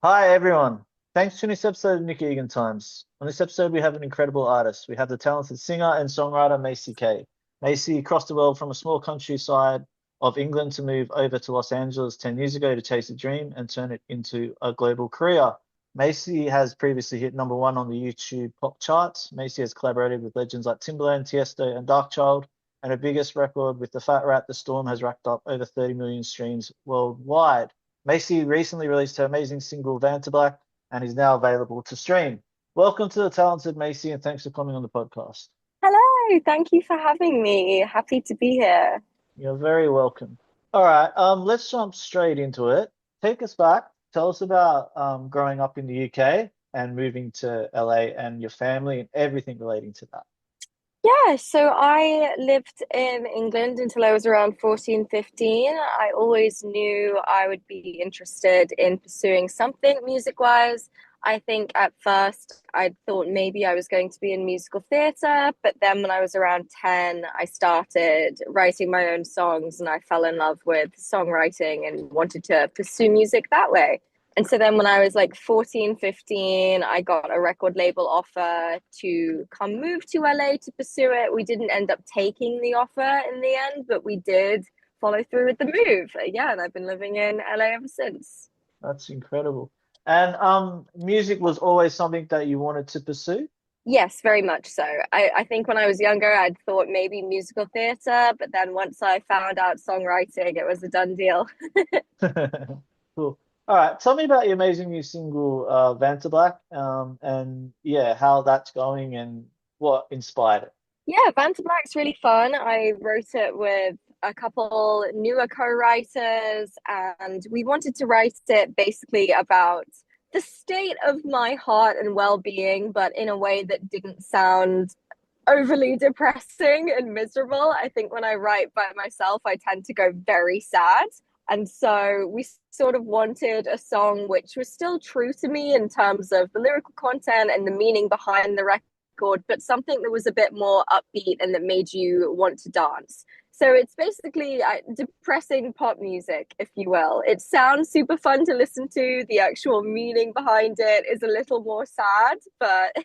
Hi everyone. Thanks to this episode of Nick Egan Times. On this episode, we have an incredible artist. We have the talented singer and songwriter Maisy Kay. Maisy crossed the world from a small countryside of England to move over to Los Angeles 10 years ago to chase a dream and turn it into a global career. Maisy has previously hit number one on the YouTube pop charts. Maisy has collaborated with legends like Timbaland, Tiësto, and Darkchild, and her biggest record with TheFatRat, The Storm, has racked up over 30 million streams worldwide. Maisy recently released her amazing single Vantablack and is now available to stream. Welcome to the talented Maisy, and thanks for coming on the podcast. Hello, thank you for having me. Happy to be here. You're very welcome. All right, let's jump straight into it. Take us back. Tell us about growing up in the UK and moving to LA and your family and everything relating to that. Yeah, so I lived in England until I was around 14, 15. I always knew I would be interested in pursuing something music-wise. I think at first I thought maybe I was going to be in musical theatre, but then when I was around 10, I started writing my own songs and I fell in love with songwriting and wanted to pursue music that way. And so then when I was like 14, 15, I got a record label offer to come move to LA to pursue it. We didn't end up taking the offer in the end, but we did follow through with the move. Yeah, and I've been living in LA ever since. That's incredible. And music was always something that you wanted to pursue? Yes, very much so. I think when I was younger, I'd thought maybe musical theatre, but then once I found out songwriting, it was a done deal. Cool. All right, tell me about your amazing new single, Vantablack, and yeah, how that's going and what inspired it. Yeah, Vantablack's really fun. I wrote it with a couple newer co-writers, and we wanted to write it basically about the state of my heart and well-being, but in a way that didn't sound overly depressing and miserable. I think when I write by myself, I tend to go very sad. And so we sort of wanted a song which was still true to me in terms of the lyrical content and the meaning behind the record, but something that was a bit more upbeat and that made you want to dance. So it's basically depressing pop music, if you will. It sounds super fun to listen to. The actual meaning behind it is a little more sad, but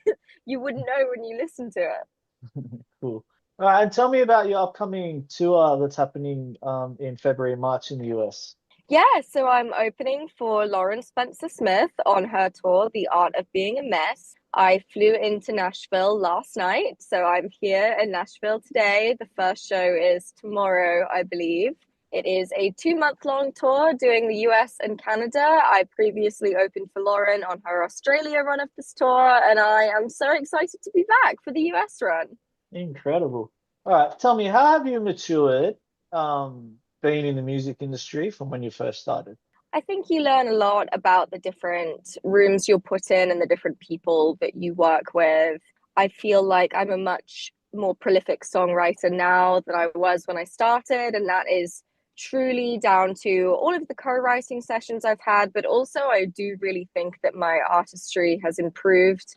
you wouldn't know when you listen to it. Cool. All right, and tell me about your upcoming tour that's happening in February and March in the US. Yeah, so I'm opening for Lauren Spencer Smith on her tour, The Art of Being a Mess. I flew into Nashville last night, so I'm here in Nashville today. The first show is tomorrow, I believe. It is a 2 month long tour doing the US and Canada. I previously opened for Lauren on her Australia run of this tour, and I am so excited to be back for the US run. Incredible. All right, tell me, how have you matured being in the music industry from when you first started? I think you learn a lot about the different rooms you're put in and the different people that you work with. I feel like I'm a much more prolific songwriter now than I was when I started, and that is truly down to all of the co-writing sessions I've had, but also I do really think that my artistry has improved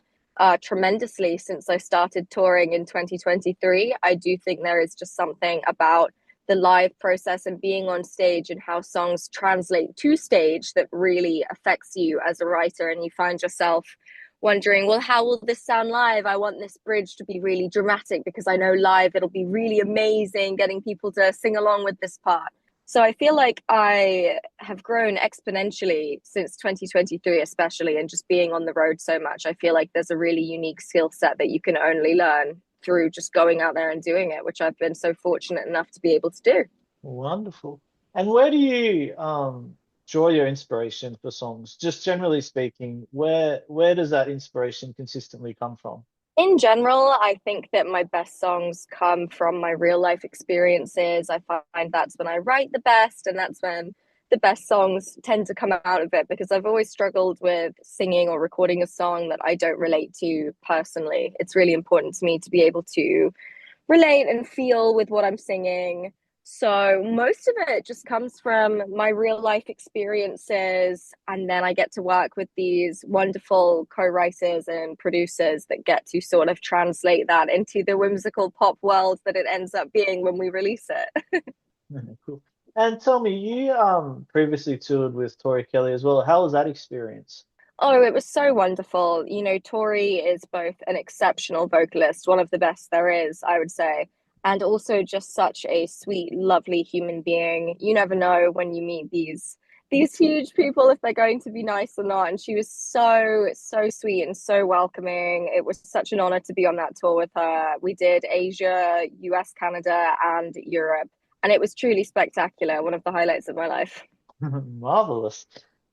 tremendously since I started touring in 2023. I do think there is just something about the live process and being on stage and how songs translate to stage that really affects you as a writer, and you find yourself wondering, well, how will this sound live? I want this bridge to be really dramatic because I know live it'll be really amazing getting people to sing along with this part. So I feel like I have grown exponentially since 2023, especially, and just being on the road so much. I feel like there's a really unique skill set that you can only learn through just going out there and doing it, which I've been so fortunate enough to be able to do. Wonderful. And where do you draw your inspiration for songs? Just generally speaking, where does that inspiration consistently come from? In general, I think that my best songs come from my real life experiences. I find that's when I write the best, and that's when the best songs tend to come out of it because I've always struggled with singing or recording a song that I don't relate to personally. It's really important to me to be able to relate and feel with what I'm singing. So most of it just comes from my real life experiences. And then I get to work with these wonderful co-writers and producers that get to sort of translate that into the whimsical pop world that it ends up being when we release it. Cool. And tell me, you previously toured with Tori Kelly as well. How was that experience? Oh, it was so wonderful. You know, Tori is both an exceptional vocalist, one of the best there is, I would say, and also just such a sweet, lovely human being. You never know when you meet these huge people if they're going to be nice or not. And she was so sweet and so welcoming. It was such an honor to be on that tour with her. We did Asia, US, Canada, and Europe, and it was truly spectacular. One of the highlights of my life. Marvelous.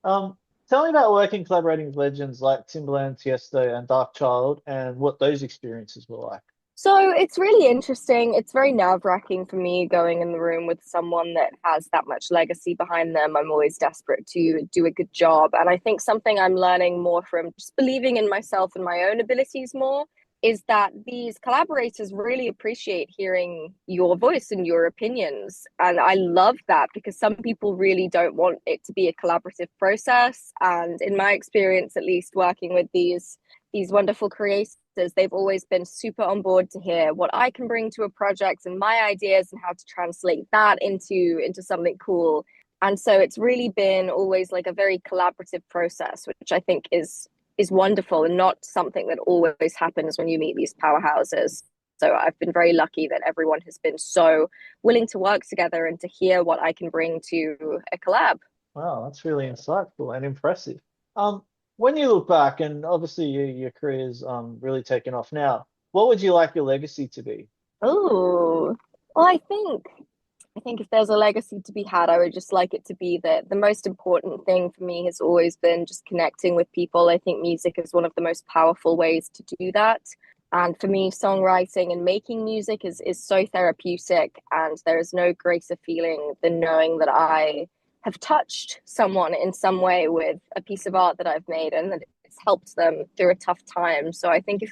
Um, Tell me about working collaborating with legends like Timbaland, Tiësto, and Darkchild, and what those experiences were like. So it's really interesting. It's very nerve-wracking for me going in the room with someone that has that much legacy behind them. I'm always desperate to do a good job. And I think something I'm learning more from just believing in myself and my own abilities more is that these collaborators really appreciate hearing your voice and your opinions. And I love that because some people really don't want it to be a collaborative process. And in my experience, at least working with these wonderful creators, they've always been super on board to hear what I can bring to a project and my ideas and how to translate that into something cool. And so it's really been always like a very collaborative process, which I think is wonderful and not something that always happens when you meet these powerhouses. So I've been very lucky that everyone has been so willing to work together and to hear what I can bring to a collab. Wow, that's really insightful and impressive. Um, when you look back, and obviously your career's really taken off now, what would you like your legacy to be? Oh, well, I think if there's a legacy to be had, I would just like it to be that the most important thing for me has always been just connecting with people. I think music is one of the most powerful ways to do that. And for me, songwriting and making music is so therapeutic. And there is no greater feeling than knowing that I have touched someone in some way with a piece of art that I've made and that it's helped them through a tough time. So I think if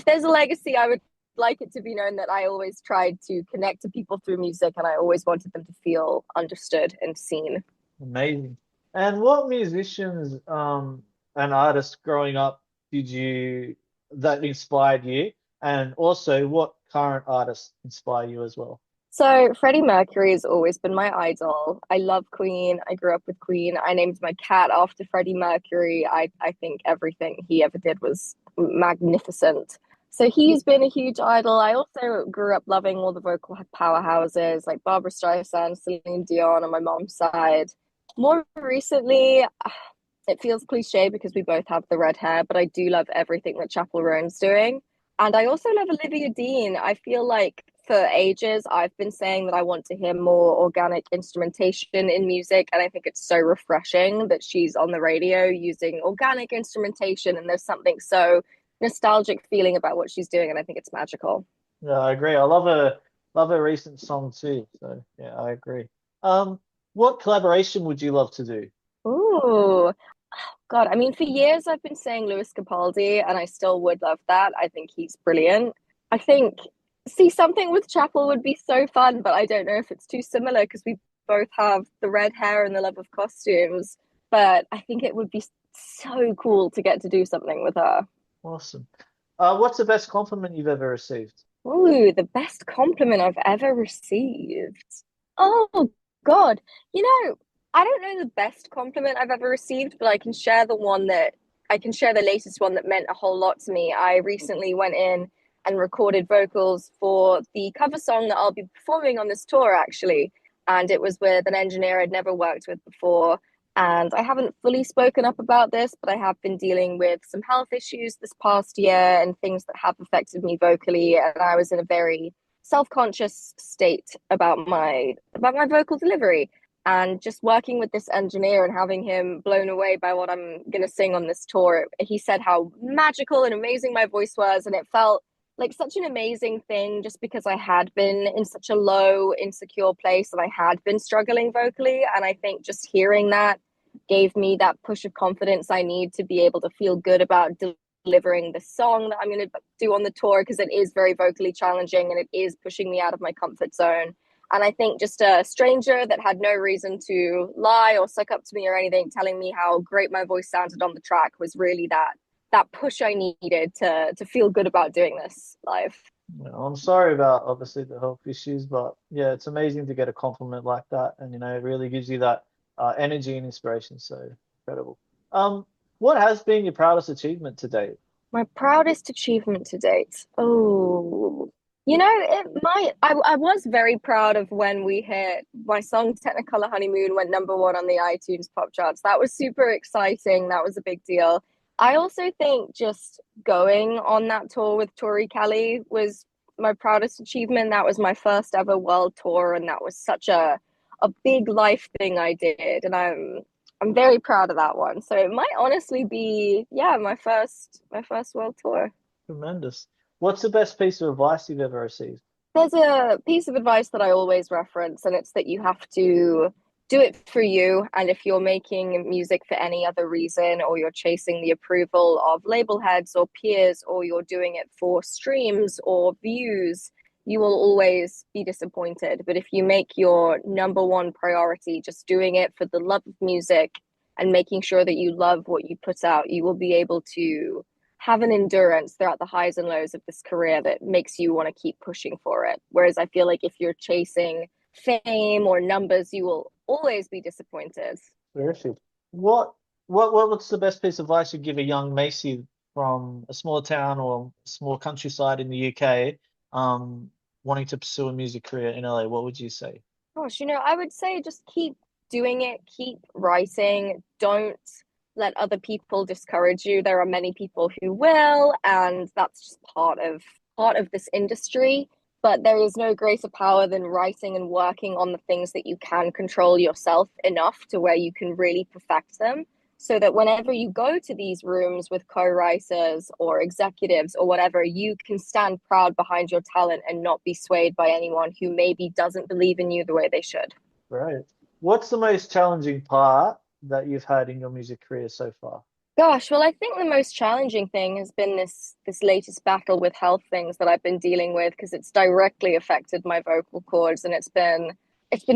there's a legacy, I would like it to be known that I always tried to connect to people through music and I always wanted them to feel understood and seen. Amazing. And what musicians and artists growing up did you that inspired you? And also, what current artists inspire you as well? So Freddie Mercury has always been my idol. I love Queen. I grew up with Queen. I named my cat after Freddie Mercury. I think everything he ever did was magnificent. So he's been a huge idol. I also grew up loving all the vocal powerhouses like Barbara Streisand, Celine Dion on my mom's side. More recently, it feels cliche because we both have the red hair, but I do love everything that Chapel Roan's doing. And I also love Olivia Dean. I feel like for ages I've been saying that I want to hear more organic instrumentation in music. And I think it's so refreshing that she's on the radio using organic instrumentation. And there's something so nostalgic feeling about what she's doing. And I think it's magical. Yeah, I agree. love a recent song too. So yeah, I agree. What collaboration would you love to do? Ooh, God. I mean, for years I've been saying Lewis Capaldi, and I still would love that. I think he's brilliant. I think see something with Chapel would be so fun, but I don't know if it's too similar because we both have the red hair and the love of costumes. But I think it would be so cool to get to do something with her. Awesome. What's the best compliment you've ever received? Ooh, the best compliment I've ever received. Oh God. You know, I don't know the best compliment I've ever received, but I can share the latest one that meant a whole lot to me. I recently went in and recorded vocals for the cover song that I'll be performing on this tour, actually. And it was with an engineer I'd never worked with before. And I haven't fully spoken up about this, but I have been dealing with some health issues this past year and things that have affected me vocally. And I was in a very self-conscious state about my vocal delivery. And just working with this engineer and having him blown away by what I'm gonna sing on this tour, he said how magical and amazing my voice was, and it felt like such an amazing thing just because I had been in such a low, insecure place and I had been struggling vocally. And I think just hearing that gave me that push of confidence I need to be able to feel good about delivering the song that I'm going to do on the tour because it is very vocally challenging and it is pushing me out of my comfort zone. And I think just a stranger that had no reason to lie or suck up to me or anything, telling me how great my voice sounded on the track was really that push I needed to feel good about doing this live. I'm sorry about obviously the health issues, but yeah, it's amazing to get a compliment like that, and it really gives you that energy and inspiration. So incredible. Um, what has been your proudest achievement to date? My proudest achievement to date. Oh, it might. I was very proud of when we hit my song Technicolor Honeymoon went #1 on the iTunes pop charts. That was super exciting. That was a big deal. I also think just going on that tour with Tori Kelly was my proudest achievement. That was my first ever world tour, and that was such a big life thing I did. And I'm very proud of that one. So it might honestly be, yeah, my first world tour. Tremendous. What's the best piece of advice you've ever received? There's a piece of advice that I always reference, and it's that you have to do it for you. And if you're making music for any other reason, or you're chasing the approval of label heads or peers, or you're doing it for streams or views, you will always be disappointed. But if you make your #1 priority just doing it for the love of music and making sure that you love what you put out, you will be able to have an endurance throughout the highs and lows of this career that makes you want to keep pushing for it. Whereas I feel like if you're chasing fame or numbers, you will always be disappointed. Terrific. What what's the best piece of advice you'd give a young Macy from a small town or small countryside in the UK, wanting to pursue a music career in LA? What would you say? Gosh, I would say just keep doing it, keep writing. Don't let other people discourage you. There are many people who will, and that's just part of this industry. But there is no greater power than writing and working on the things that you can control yourself enough to where you can really perfect them. So that whenever you go to these rooms with co-writers or executives or whatever, you can stand proud behind your talent and not be swayed by anyone who maybe doesn't believe in you the way they should. Right. What's the most challenging part that you've had in your music career so far? Gosh, well, I think the most challenging thing has been this latest battle with health things that I've been dealing with because it's directly affected my vocal cords and it's been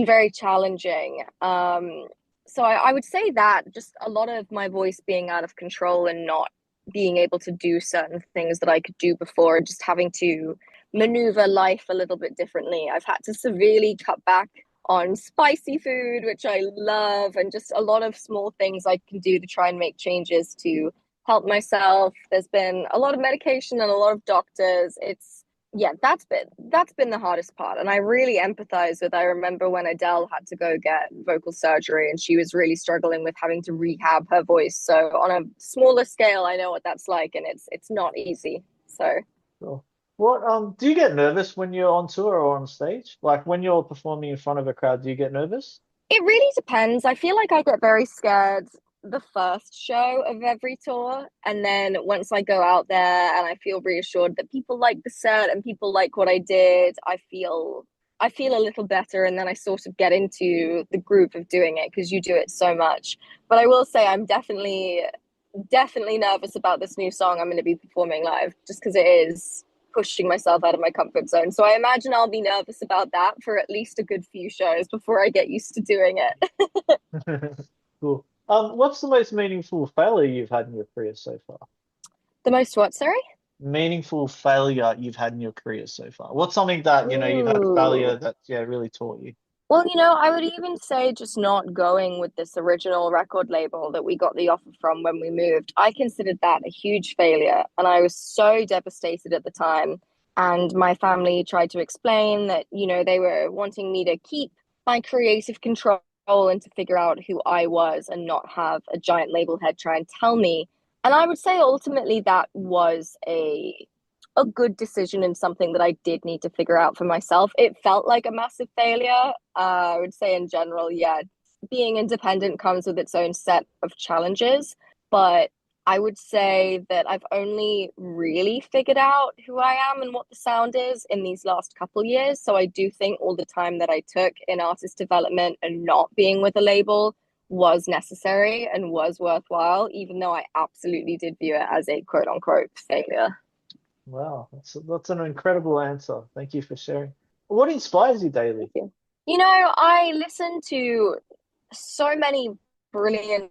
very challenging. So I would say that just a lot of my voice being out of control and not being able to do certain things that I could do before, just having to maneuver life a little bit differently. I've had to severely cut back on spicy food, which I love, and just a lot of small things I can do to try and make changes to help myself. There's been a lot of medication and a lot of doctors. It's Yeah, that's been the hardest part. And I really empathize with I remember when Adele had to go get vocal surgery and she was really struggling with having to rehab her voice. So on a smaller scale, I know what that's like and it's not easy. So Sure. What do you get nervous when you're on tour or on stage? Like when you're performing in front of a crowd, do you get nervous? it really depends. I feel like I get very scared the first show of every tour. And then once I go out there and I feel reassured that people like the set and people like what I did, I feel a little better and then I sort of get into the groove of doing it because you do it so much. But I will say I'm definitely nervous about this new song I'm going to be performing live just because it is pushing myself out of my comfort zone. So I imagine I'll be nervous about that for at least a good few shows before I get used to doing it. Cool. What's the most meaningful failure you've had in your career so far? The most what, sorry? Meaningful failure you've had in your career so far? What's something that, you've had a failure Ooh. that, yeah, really taught you? Well, I would even say just not going with this original record label that we got the offer from when we moved. I considered that a huge failure, and I was so devastated at the time. And my family tried to explain that, they were wanting me to keep my creative control and to figure out who I was and not have a giant label head try and tell me. And I would say ultimately that was a good decision and something that I did need to figure out for myself. It felt like a massive failure. I would say in general, yeah, being independent comes with its own set of challenges, but I would say that I've only really figured out who I am and what the sound is in these last couple years. So I do think all the time that I took in artist development and not being with a label was necessary and was worthwhile, even though I absolutely did view it as a quote unquote failure. Wow, that's an incredible answer. Thank you for sharing. What inspires you daily? Thank you. I listen to so many brilliant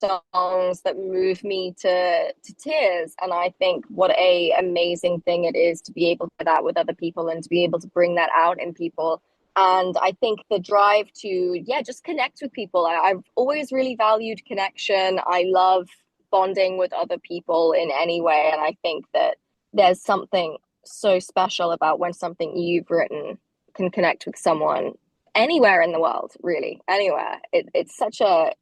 songs that move me to tears. And I think what a amazing thing it is to be able to do that with other people and to be able to bring that out in people. And I think the drive to, yeah, just connect with people. I've always really valued connection. I love bonding with other people in any way. And I think that there's something so special about when something you've written can connect with someone anywhere in the world, really, anywhere. It's such a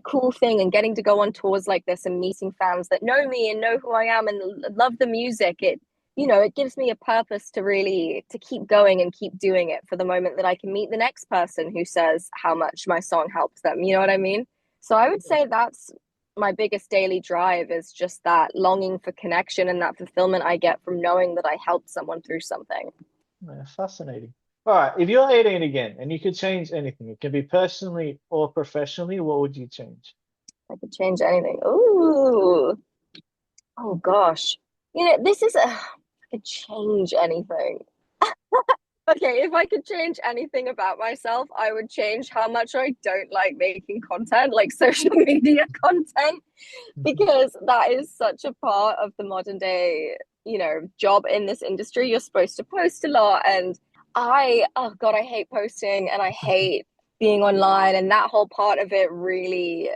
cool thing, and getting to go on tours like this and meeting fans that know me and know who I am and love the music. It gives me a purpose to really to keep going and keep doing it for the moment that I can meet the next person who says how much my song helps them. You know what I mean? So I would say that's my biggest daily drive, is just that longing for connection and that fulfillment I get from knowing that I helped someone through something. Yeah, fascinating. All right, if you're 18 again and you could change anything, it can be personally or professionally, what would you change? I could change anything. Ooh, oh gosh. This is I could change anything. Okay, if I could change anything about myself, I would change how much I don't like making content, like social media content, because that is such a part of the modern day, job in this industry. You're supposed to post a lot, and oh God, I hate posting and I hate being online, and that whole part of it really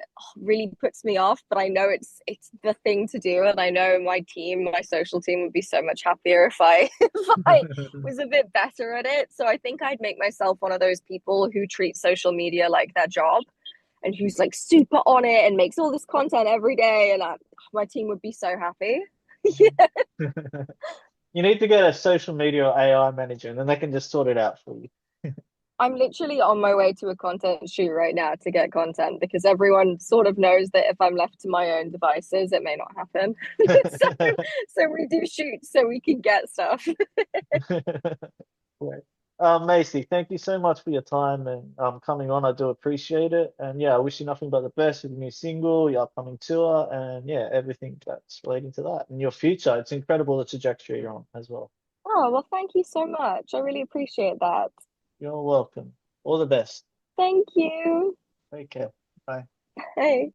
puts me off. But I know it's the thing to do, and I know my social team would be so much happier if I if I was a bit better at it. So I think I'd make myself one of those people who treat social media like their job, and who's like super on it and makes all this content every day, and my team would be so happy. Yeah. You need to get a social media or AI manager, and then they can just sort it out for you. I'm literally on my way to a content shoot right now to get content, because everyone sort of knows that if I'm left to my own devices, it may not happen. So we do shoots so we can get stuff. Great. Macy, thank you so much for your time and coming on. I do appreciate it. And yeah, I wish you nothing but the best with your new single, your upcoming tour, and yeah, everything that's relating to that. And your future, it's incredible the trajectory you're on as well. Oh, well, thank you so much. I really appreciate that. You're welcome. All the best. Thank you. Take care. Bye. Hey.